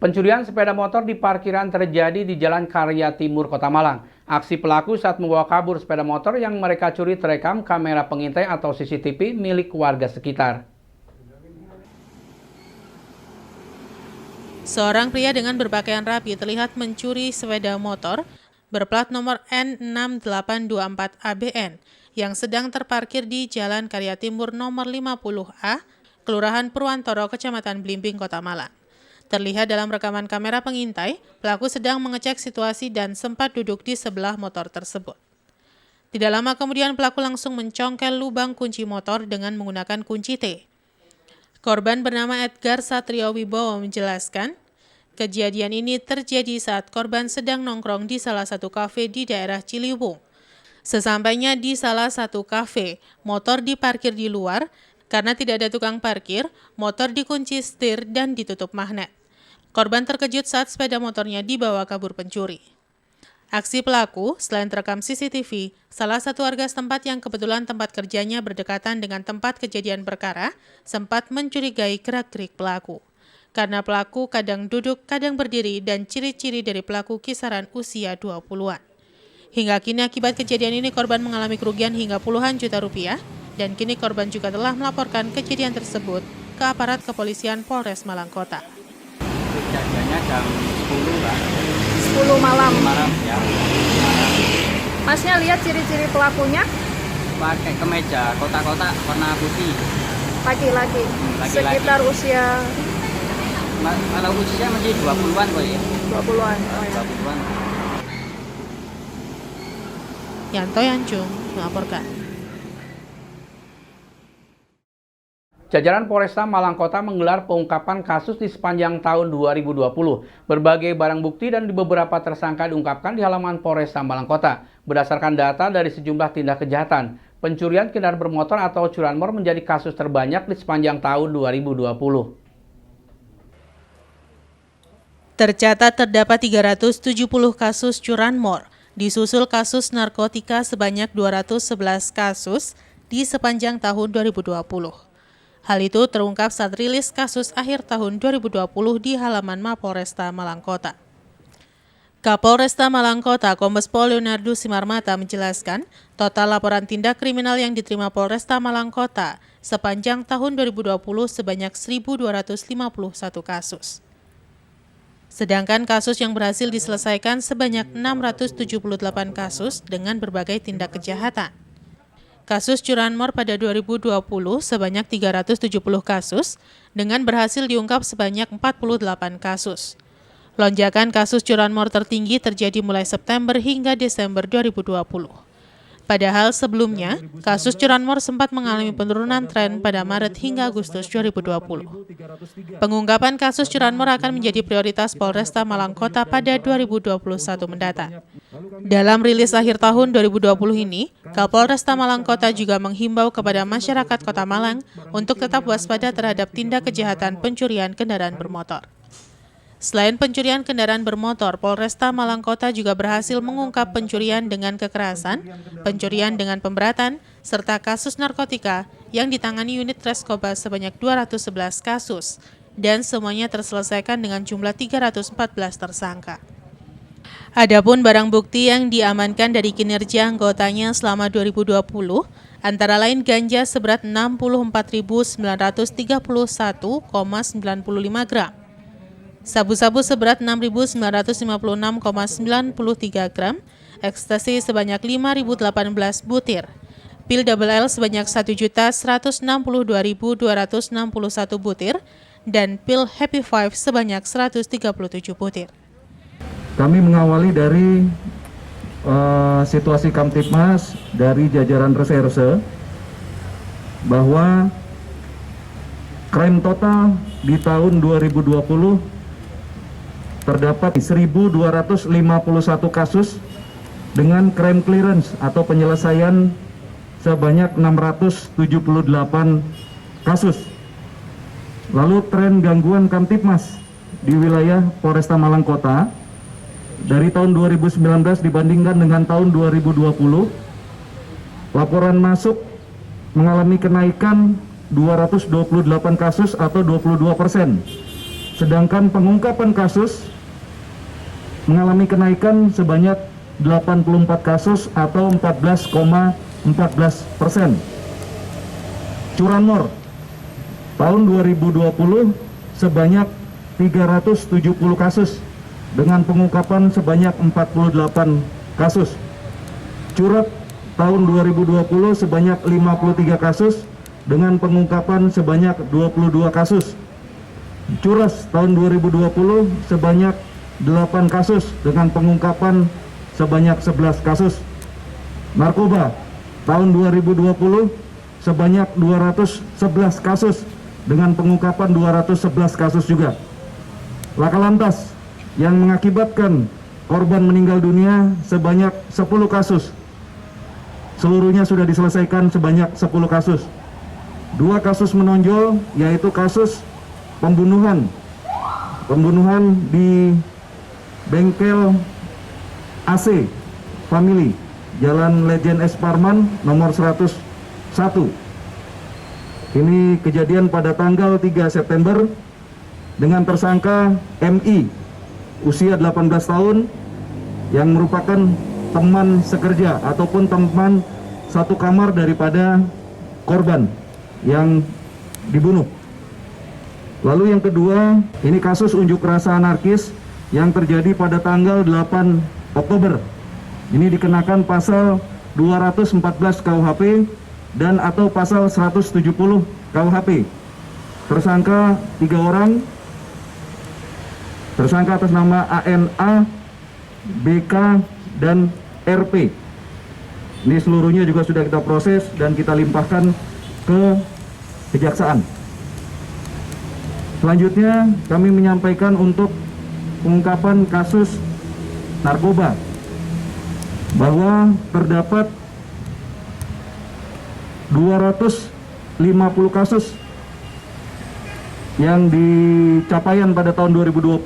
Pencurian sepeda motor di parkiran terjadi di Jalan Karya Timur, Kota Malang. Aksi pelaku saat membawa kabur sepeda motor yang mereka curi terekam kamera pengintai atau CCTV milik warga sekitar. Seorang pria dengan berpakaian rapi terlihat mencuri sepeda motor berplat nomor N6824ABN yang sedang terparkir di Jalan Karya Timur nomor 50A, Kelurahan Purwantoro, Kecamatan Blimbing, Kota Malang. Terlihat dalam rekaman kamera pengintai, pelaku sedang mengecek situasi dan sempat duduk di sebelah motor tersebut. Tidak lama kemudian pelaku langsung mencongkel lubang kunci motor dengan menggunakan kunci T. Korban bernama Edgar Satrio Wibowo menjelaskan, kejadian ini terjadi saat korban sedang nongkrong di salah satu kafe di daerah Ciliwung. Sesampainya di salah satu kafe, motor diparkir di luar. Karena tidak ada tukang parkir, motor dikunci setir dan ditutup magnet. Korban terkejut saat sepeda motornya dibawa kabur pencuri. Aksi pelaku, selain terekam CCTV, salah satu warga setempat yang kebetulan tempat kerjanya berdekatan dengan tempat kejadian perkara, sempat mencurigai gerak-gerik pelaku. Karena pelaku kadang duduk, kadang berdiri, dan ciri-ciri dari pelaku kisaran usia 20-an. Hingga kini akibat kejadian ini korban mengalami kerugian hingga puluhan juta rupiah, dan kini korban juga telah melaporkan kejadian tersebut ke aparat kepolisian Polres Malang Kota. Kejadiannya jam 10 lah. 10 malam. Malam ya. Masnya lihat ciri-ciri pelakunya? Pakai kemeja kotak-kotak warna putih. Laki-laki. Laki-laki. Sekitar usia Kalau usia masih 20-an kok ya. 20-an. Oh, ya. 20-an. Yanto Yanjung melaporkan. Jajaran Polresta Malang Kota menggelar pengungkapan kasus di sepanjang tahun 2020. Berbagai barang bukti dan beberapa tersangka diungkapkan di halaman Polresta Malang Kota. Berdasarkan data dari sejumlah tindak kejahatan, pencurian kendaraan bermotor atau curanmor menjadi kasus terbanyak di sepanjang tahun 2020. Tercatat terdapat 370 kasus curanmor, disusul kasus narkotika sebanyak 211 kasus di sepanjang tahun 2020. Hal itu terungkap saat rilis kasus akhir tahun 2020 di halaman Mapolresta Malang Kota. Kapolresta Malang Kota, Kombes Pol Leonardo Simarmata menjelaskan, total laporan tindak kriminal yang diterima Polresta Malang Kota sepanjang tahun 2020 sebanyak 1.251 kasus. Sedangkan kasus yang berhasil diselesaikan sebanyak 678 kasus dengan berbagai tindak kejahatan. Kasus curanmor pada 2020 sebanyak 370 kasus dengan berhasil diungkap sebanyak 48 kasus. Lonjakan kasus curanmor tertinggi terjadi mulai September hingga Desember 2020. Padahal sebelumnya, kasus curanmor sempat mengalami penurunan tren pada Maret hingga Agustus 2020. Pengungkapan kasus curanmor akan menjadi prioritas Polresta Malang Kota pada 2021 mendatang. Dalam rilis akhir tahun 2020 ini, Kapolresta Malang Kota juga menghimbau kepada masyarakat Kota Malang untuk tetap waspada terhadap tindak kejahatan pencurian kendaraan bermotor. Selain pencurian kendaraan bermotor, Polresta Malang Kota juga berhasil mengungkap pencurian dengan kekerasan, pencurian dengan pemberatan, serta kasus narkotika yang ditangani unit Reskoba sebanyak 211 kasus, dan semuanya terselesaikan dengan jumlah 314 tersangka. Adapun barang bukti yang diamankan dari kinerja anggotanya selama 2020, antara lain ganja seberat 64.931,95 gram, sabu-sabu seberat 6.956,93 gram, ekstasi sebanyak 5.018 butir, pil double L sebanyak 1.162.261 butir, dan pil Happy Five sebanyak 137 butir. Kami mengawali dari situasi Kamtibmas dari jajaran reserse bahwa crime total di tahun 2020 terdapat 1.251 kasus dengan crime clearance atau penyelesaian sebanyak 678 kasus. Lalu tren gangguan Kamtibmas di wilayah Polresta Malang Kota dari tahun 2019 dibandingkan dengan tahun 2020, laporan masuk mengalami kenaikan 228 kasus atau 22%. Sedangkan pengungkapan kasus mengalami kenaikan sebanyak 84 kasus atau 14,14%. Curanmor tahun 2020 sebanyak 370 kasus dengan pengungkapan sebanyak 48 kasus. Curat tahun 2020 sebanyak 53 kasus dengan pengungkapan sebanyak 22 kasus. Curas tahun 2020 sebanyak 8 kasus dengan pengungkapan sebanyak 11 kasus. Narkoba tahun 2020 sebanyak 211 kasus dengan pengungkapan 211 kasus juga. Laka lantas yang mengakibatkan korban meninggal dunia sebanyak 10 kasus. Seluruhnya sudah diselesaikan sebanyak 10 kasus. 2 kasus menonjol yaitu kasus pembunuhan di bengkel AC Family Jalan Legend S. Parman nomor 101. Ini kejadian pada tanggal 3 September dengan tersangka MI usia 18 tahun yang merupakan teman sekerja ataupun teman satu kamar daripada korban yang dibunuh. Lalu yang kedua, ini kasus unjuk rasa anarkis yang terjadi pada tanggal 8 Oktober. Ini dikenakan pasal 214 KUHP dan atau pasal 170 KUHP. Tersangka 3 orang. Tersangka atas nama ANA, BK, dan RP. Ini seluruhnya juga sudah kita proses dan kita limpahkan ke kejaksaan. Selanjutnya kami menyampaikan untuk pengungkapan kasus narkoba bahwa terdapat 250 kasus yang dicapaian pada tahun 2020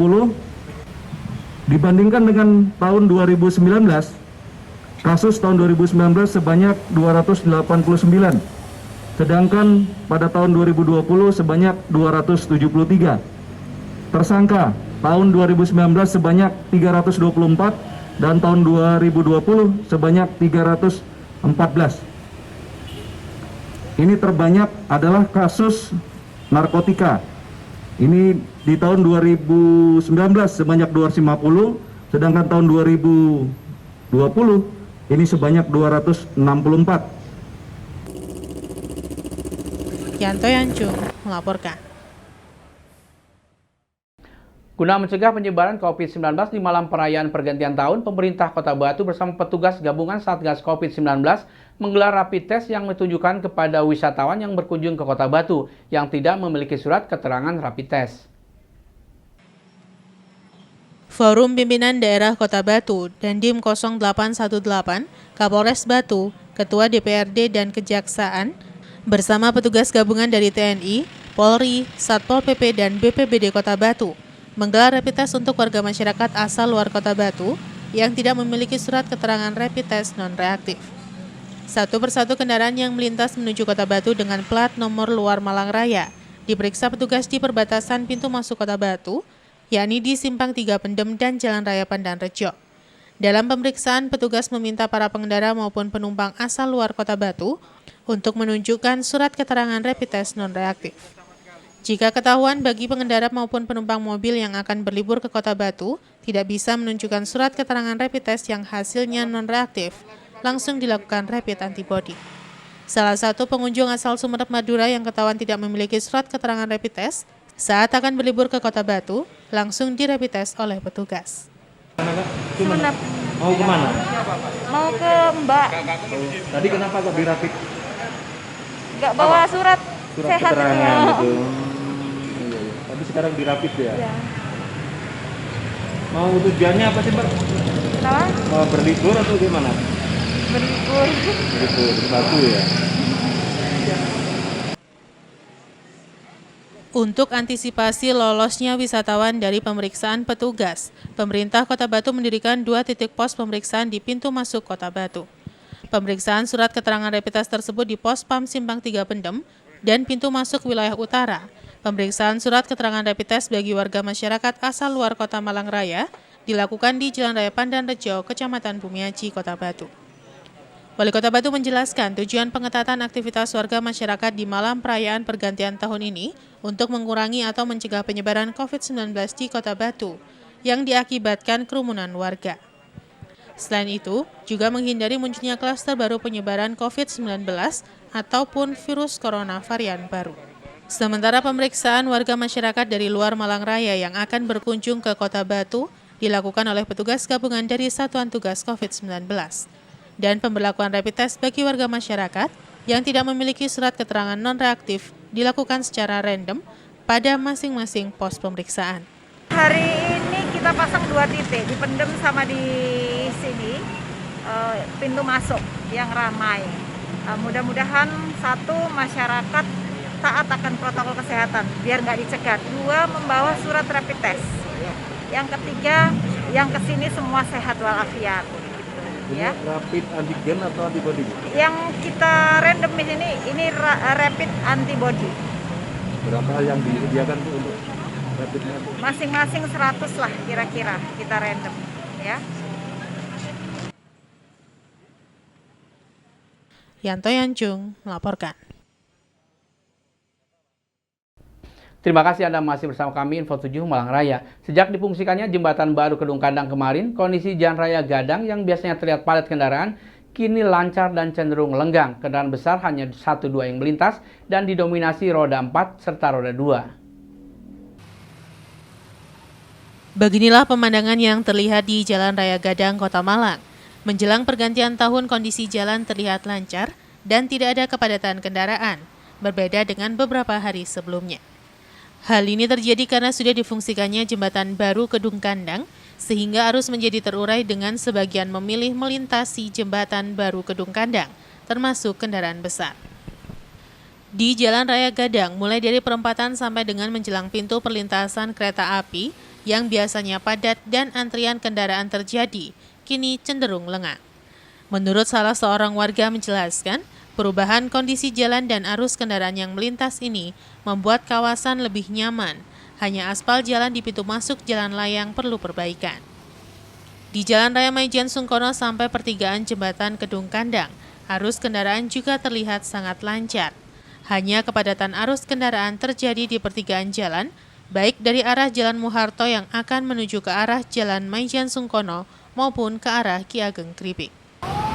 dibandingkan dengan tahun 2019. Kasus tahun 2019 sebanyak 289, sedangkan pada tahun 2020 sebanyak 273. Tersangka tahun 2019 sebanyak 324 dan tahun 2020 sebanyak 314. Ini terbanyak adalah kasus narkotika. Ini di tahun 2019 sebanyak 250, sedangkan tahun 2020 ini sebanyak 264. Yanto Yancung melaporkan. Guna mencegah penyebaran COVID-19 di malam perayaan pergantian tahun, pemerintah Kota Batu bersama petugas gabungan Satgas COVID-19 menggelar rapid test yang ditujukan kepada wisatawan yang berkunjung ke Kota Batu yang tidak memiliki surat keterangan rapid test. Forum Pimpinan Daerah Kota Batu, Dandim 0818, Kapolres Batu, Ketua DPRD dan Kejaksaan, bersama petugas gabungan dari TNI, Polri, Satpol PP, dan BPBD Kota Batu, menggelar rapid test untuk warga masyarakat asal luar Kota Batu yang tidak memiliki surat keterangan rapid test non-reaktif. Satu persatu kendaraan yang melintas menuju Kota Batu dengan plat nomor luar Malang Raya diperiksa petugas di perbatasan pintu masuk Kota Batu, yakni di Simpang 3 Pendem dan Jalan Raya Pandan Rejo. Dalam pemeriksaan, petugas meminta para pengendara maupun penumpang asal luar Kota Batu untuk menunjukkan surat keterangan rapid test non-reaktif. Jika ketahuan bagi pengendara maupun penumpang mobil yang akan berlibur ke Kota Batu tidak bisa menunjukkan surat keterangan rapid test yang hasilnya non-reaktif, langsung dilakukan rapid antibody. Salah satu pengunjung asal Sumeneb, Madura yang ketahuan tidak memiliki surat keterangan rapid test saat akan berlibur ke Kota Batu, langsung dirapid test oleh petugas. Sumeneb. Mau kemana? Mau ke Mbak. Tadi kenapa kok dirapid? Nggak bawa surat sehat keterangan itu. gitu. Iya. Tapi sekarang dirapid ya? Ya. Mau tujuannya apa sih, Mbak? Kenapa? Mau berlibur atau gimana? Berlibur. Berlibur ke Batu ya? Untuk antisipasi lolosnya wisatawan dari pemeriksaan petugas, pemerintah Kota Batu mendirikan 2 titik pos pemeriksaan di pintu masuk Kota Batu. Pemeriksaan surat keterangan rapid test tersebut di Pos Pam Simpang 3 Pendem dan pintu masuk wilayah utara. Pemeriksaan surat keterangan rapid test bagi warga masyarakat asal luar Kota Malang Raya dilakukan di Jalan Raya Pandanrejo, Kecamatan Bumiaji, Kota Batu. Wali Kota Batu menjelaskan tujuan pengetatan aktivitas warga masyarakat di malam perayaan pergantian tahun ini untuk mengurangi atau mencegah penyebaran COVID-19 di Kota Batu yang diakibatkan kerumunan warga. Selain itu, juga menghindari munculnya klaster baru penyebaran COVID-19 ataupun virus corona varian baru. Sementara pemeriksaan warga masyarakat dari luar Malang Raya yang akan berkunjung ke Kota Batu dilakukan oleh petugas gabungan dari Satuan Tugas COVID-19. Dan pemberlakuan rapid test bagi warga masyarakat yang tidak memiliki surat keterangan non-reaktif dilakukan secara random pada masing-masing pos pemeriksaan. Hari ini kita pasang 2 titik, dipendem sama di sini pintu masuk yang ramai. Mudah-mudahan satu, masyarakat taat akan protokol kesehatan biar nggak dicegat. 2, membawa surat rapid test. Yang ketiga, yang kesini semua sehat walafiat. Ya. Rapid antigen atau antibody? Yang kita random di sini ini rapid antibody. Berapa yang disediakan tuh untuk rapidnya? Masing-masing 100 lah kira-kira kita random ya. Yanto Yanjung melaporkan. Terima kasih Anda masih bersama kami Info 7 Malang Raya. Sejak difungsikannya jembatan baru Kedung Kandang kemarin, kondisi Jalan Raya Gadang yang biasanya terlihat padat kendaraan kini lancar dan cenderung lenggang. Kendaraan besar hanya 1-2 yang melintas dan didominasi roda 4 serta roda 2. Beginilah pemandangan yang terlihat di Jalan Raya Gadang, Kota Malang. Menjelang pergantian tahun, kondisi jalan terlihat lancar dan tidak ada kepadatan kendaraan, berbeda dengan beberapa hari sebelumnya. Hal ini terjadi karena sudah difungsikannya jembatan baru Kedung Kandang, sehingga arus menjadi terurai dengan sebagian memilih melintasi jembatan baru Kedung Kandang, termasuk kendaraan besar. Di Jalan Raya Gadang, mulai dari perempatan sampai dengan menjelang pintu perlintasan kereta api, yang biasanya padat dan antrian kendaraan terjadi, kini cenderung lengang. Menurut salah seorang warga menjelaskan, perubahan kondisi jalan dan arus kendaraan yang melintas ini membuat kawasan lebih nyaman. Hanya aspal jalan di pintu masuk jalan layang perlu perbaikan. Di Jalan Raya Maijen Sungkono sampai pertigaan jembatan Kedung Kandang, arus kendaraan juga terlihat sangat lancar. Hanya kepadatan arus kendaraan terjadi di pertigaan jalan, baik dari arah Jalan Muharto yang akan menuju ke arah Jalan Maijen Sungkono maupun ke arah Ki Ageng Kripik.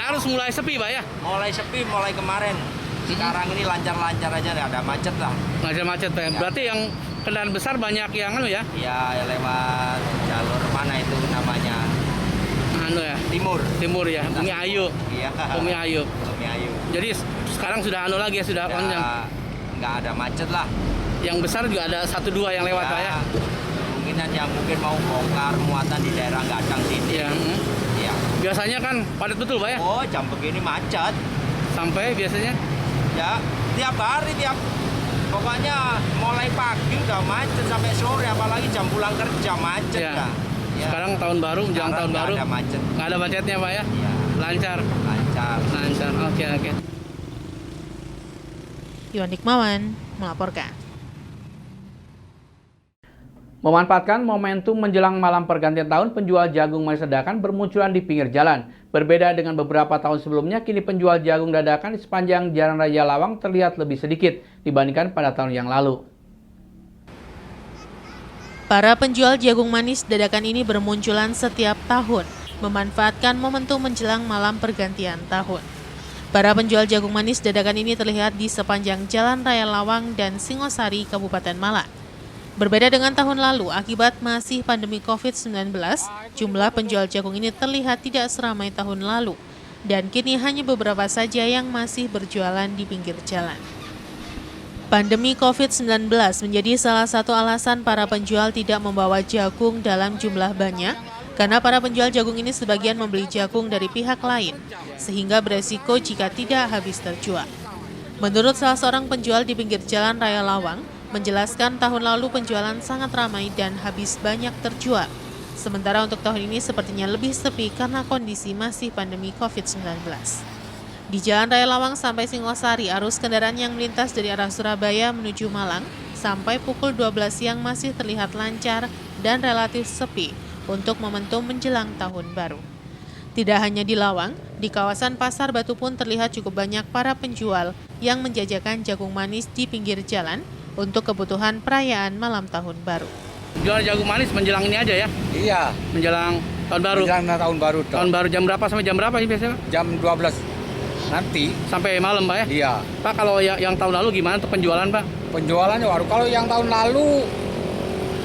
Arus mulai sepi Pak ya? Mulai sepi, mulai kemarin. Sekarang ini lancar-lancar aja, nggak ada macet lah. Macet Pak. Ya. Berarti yang kendaraan besar banyak yang ya? Ya lewat jalur mana itu namanya? Ya. Timur ya, Bumi Ayu. Iya. Bumi Ayu. Bumi Ayu. Jadi sekarang sudah lagi ya, sudah panjang. Nggak ada macet lah. Yang besar juga ada 1-2 yang lewat Pak ya? Mungkin yang mau bongkar muatan di daerah Gadang sini. Iya. Iya. Biasanya kan padat betul Pak ya? Oh, jam begini macet. Sampai biasanya? Ya, tiap hari pokoknya mulai pagi udah macet sampai sore, apalagi jam pulang kerja macet Ya. ya. Ya. Sekarang tahun baru, menjelang tahun baru. Nggak ada macet. Nggak ada macetnya Pak ya? Ya. Lancar. Oke. Iwan Hikmawan melaporkan. Memanfaatkan momentum menjelang malam pergantian tahun, penjual jagung manis dadakan bermunculan di pinggir jalan. Berbeda dengan beberapa tahun sebelumnya, kini penjual jagung dadakan di sepanjang Jalan Raya Lawang terlihat lebih sedikit dibandingkan pada tahun yang lalu. Para penjual jagung manis dadakan ini bermunculan setiap tahun, memanfaatkan momentum menjelang malam pergantian tahun. Para penjual jagung manis dadakan ini terlihat di sepanjang Jalan Raya Lawang dan Singosari, Kabupaten Malang. Berbeda dengan tahun lalu, akibat masih pandemi COVID-19, jumlah penjual jagung ini terlihat tidak seramai tahun lalu, dan kini hanya beberapa saja yang masih berjualan di pinggir jalan. Pandemi COVID-19 menjadi salah satu alasan para penjual tidak membawa jagung dalam jumlah banyak, karena para penjual jagung ini sebagian membeli jagung dari pihak lain, sehingga beresiko jika tidak habis terjual. Menurut salah seorang penjual di pinggir Jalan Raya Lawang, menjelaskan tahun lalu penjualan sangat ramai dan habis banyak terjual. Sementara untuk tahun ini sepertinya lebih sepi karena kondisi masih pandemi COVID-19. Di Jalan Raya Lawang sampai Singosari, arus kendaraan yang melintas dari arah Surabaya menuju Malang sampai pukul 12 siang masih terlihat lancar dan relatif sepi untuk momentum menjelang tahun baru. Tidak hanya di Lawang, di kawasan Pasar Batu pun terlihat cukup banyak para penjual yang menjajakan jagung manis di pinggir jalan untuk kebutuhan perayaan malam tahun baru. Jual jagung manis menjelang ini aja ya? Iya, Menjelang tahun baru? menjelang tahun baru toh. Tahun baru jam berapa sampai jam berapa sih biasanya? Jam 12 nanti. Sampai malam Pak ya? Iya, Pak, kalau yang tahun lalu gimana untuk penjualan Pak? penjualannya waduh. Kalau yang tahun lalu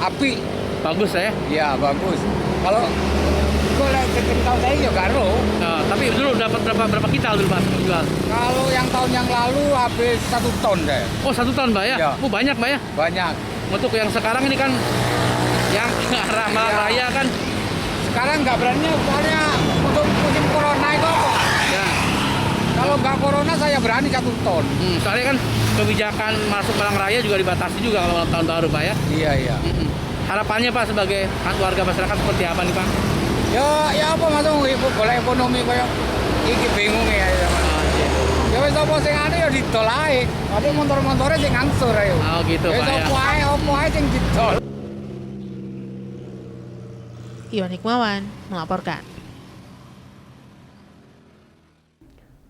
api, Bagus ya? ya bagus. Kalau tahun saya ya karo. Nah, tapi dulu dapat berapa kintal dulu Pak jual? Kalau yang tahun yang lalu habis 1 ton deh. Oh 1 ton Pak ya? Ya. Oh banyak Pak ya? Banyak. Untuk yang sekarang ini kan yang arah Malang Ya. Raya kan Sekarang nggak berani soalnya untuk musim corona itu. ya. Kalau nggak corona saya berani 1 ton. Soalnya kan kebijakan masuk Malang Raya juga dibatasi juga kalau malam tahun baru Pak ya. Iya, iya. Harapannya Pak sebagai warga masyarakat seperti apa nih Pak? Ya apa masuk ibu bola ekonomi kayak iki bingung ya. Ya wis apa sing ane ya didol ae. Apa motor-motore sing ngangsur ae. Oh gitu Wis Pak ya. opo ae sing didol. Iwan Hikmawan melaporkan.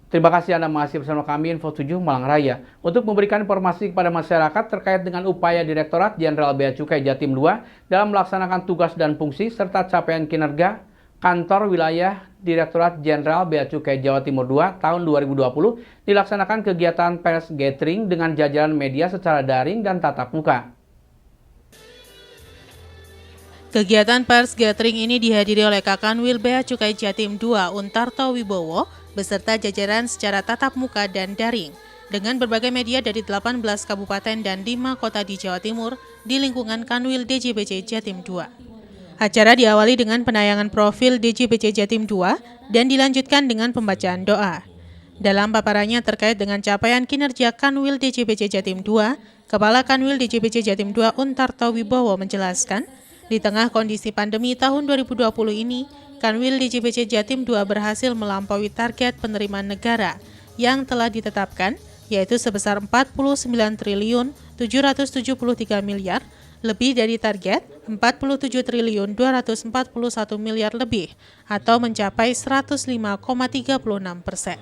Terima kasih Anda masih bersama kami Info 7 Malang Raya untuk memberikan informasi kepada masyarakat terkait dengan upaya Direktorat Jenderal Bea Cukai Jatim 2 dalam melaksanakan tugas dan fungsi serta capaian kinerja Kantor Wilayah Direktorat Jenderal Bea Cukai Jawa Timur 2 tahun 2020 dilaksanakan kegiatan pers gathering dengan jajaran media secara daring dan tatap muka. Kegiatan pers gathering ini dihadiri oleh Kakanwil Bea Cukai Jatim 2 Untarto Wibowo beserta jajaran secara tatap muka dan daring dengan berbagai media dari 18 kabupaten dan 5 kota di Jawa Timur di lingkungan Kanwil DJBC Jatim 2. Acara diawali dengan penayangan profil DJBC Jatim 2 dan dilanjutkan dengan pembacaan doa. Dalam paparannya terkait dengan capaian kinerja Kanwil DJBC Jatim 2, Kepala Kanwil DJBC Jatim 2 Untarto Wibowo menjelaskan, di tengah kondisi pandemi tahun 2020 ini, Kanwil DJBC Jatim 2 berhasil melampaui target penerimaan negara yang telah ditetapkan, yaitu sebesar 49 triliun 773 miliar, lebih dari target 47 triliun 241 miliar lebih, atau mencapai 105,36%.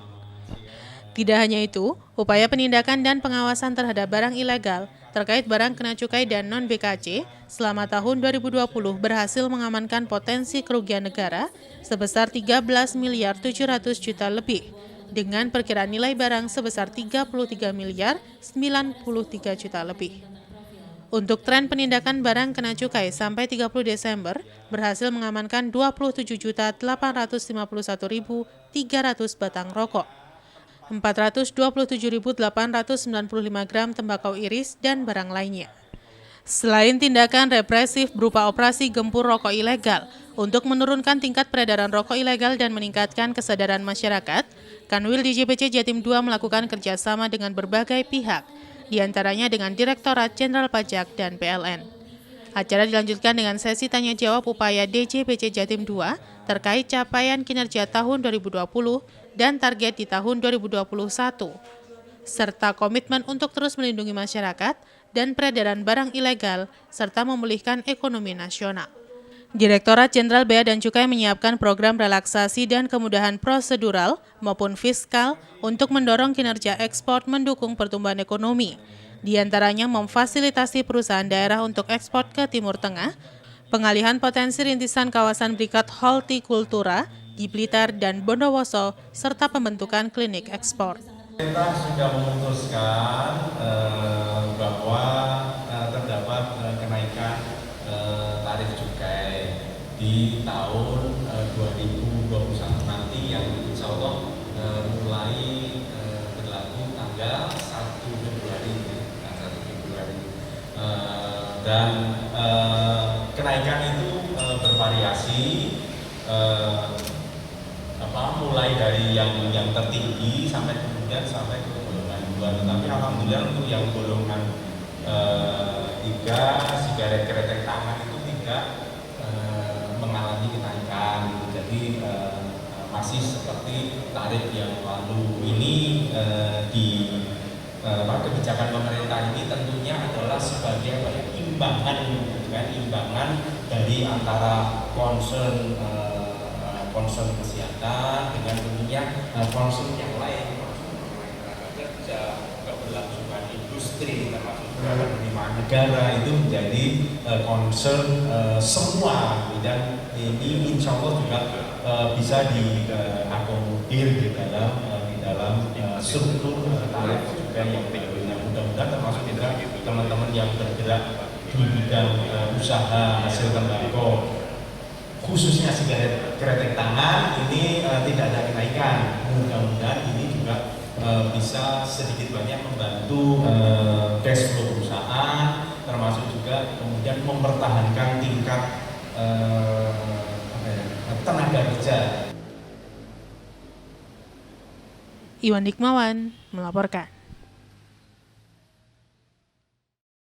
Tidak hanya itu, upaya penindakan dan pengawasan terhadap barang ilegal terkait barang kena cukai dan non-BKC selama tahun 2020 berhasil mengamankan potensi kerugian negara sebesar 13 miliar 700 juta lebih, dengan perkiraan nilai barang sebesar 33 miliar 93 juta lebih. Untuk tren penindakan barang kena cukai sampai 30 Desember, berhasil mengamankan 27.851.300 batang rokok, 427.895 gram tembakau iris, dan barang lainnya. Selain tindakan represif berupa operasi gempur rokok ilegal untuk menurunkan tingkat peredaran rokok ilegal dan meningkatkan kesadaran masyarakat, Kanwil DJBC Jatim 2 melakukan kerjasama dengan berbagai pihak, diantaranya dengan Direktorat Jenderal Pajak dan PLN. Acara dilanjutkan dengan sesi tanya-jawab upaya DJBC Jatim 2 terkait capaian kinerja tahun 2020 dan target di tahun 2021, serta komitmen untuk terus melindungi masyarakat dan peredaran barang ilegal, serta memulihkan ekonomi nasional. Direktorat Jenderal Bea dan Cukai menyiapkan program relaksasi dan kemudahan prosedural maupun fiskal untuk mendorong kinerja ekspor mendukung pertumbuhan ekonomi, di antaranya memfasilitasi perusahaan daerah untuk ekspor ke Timur Tengah, pengalihan potensi rintisan kawasan berikat hortikultura di Blitar dan Bondowoso, serta pembentukan klinik ekspor. Pemerintah sudah memutuskan bahwa terdapat kenaikan tarif cukai di tahun 2021 nanti yang insya Allah mulai berlaku tanggal 1 Februari. Dan kenaikan itu bervariasi, mulai dari yang tertinggi sampai kemudian sampai ke golongan 2. Tetapi alhamdulillah untuk yang golongan 3 sigaret kretek tangan itu tidak mengalami kenaikan. Jadi masih seperti tarif yang lalu. Ini kebijakan pemerintah ini tentunya adalah sebagai imbangan dari antara concern kesehatan dengan tentunya concern yang lain, kerja, keberlangsungan industri, termasuk juga penerimaan negara itu menjadi concern semua, dan ini insya Allah juga bisa diakomodir di dalam struktur tarif juga yang berikutnya. Mudah-mudahan termasuk juga teman-teman yang bergerak di bidang usaha hasil tembakau, khususnya sigaret kretek tangan, ini tidak ada kenaikan. Mudah-mudahan ini juga bisa sedikit banyak membantu cash flow perusahaan, termasuk juga kemudian mempertahankan tingkat tenaga kerja. Iwan Dikmawan melaporkan.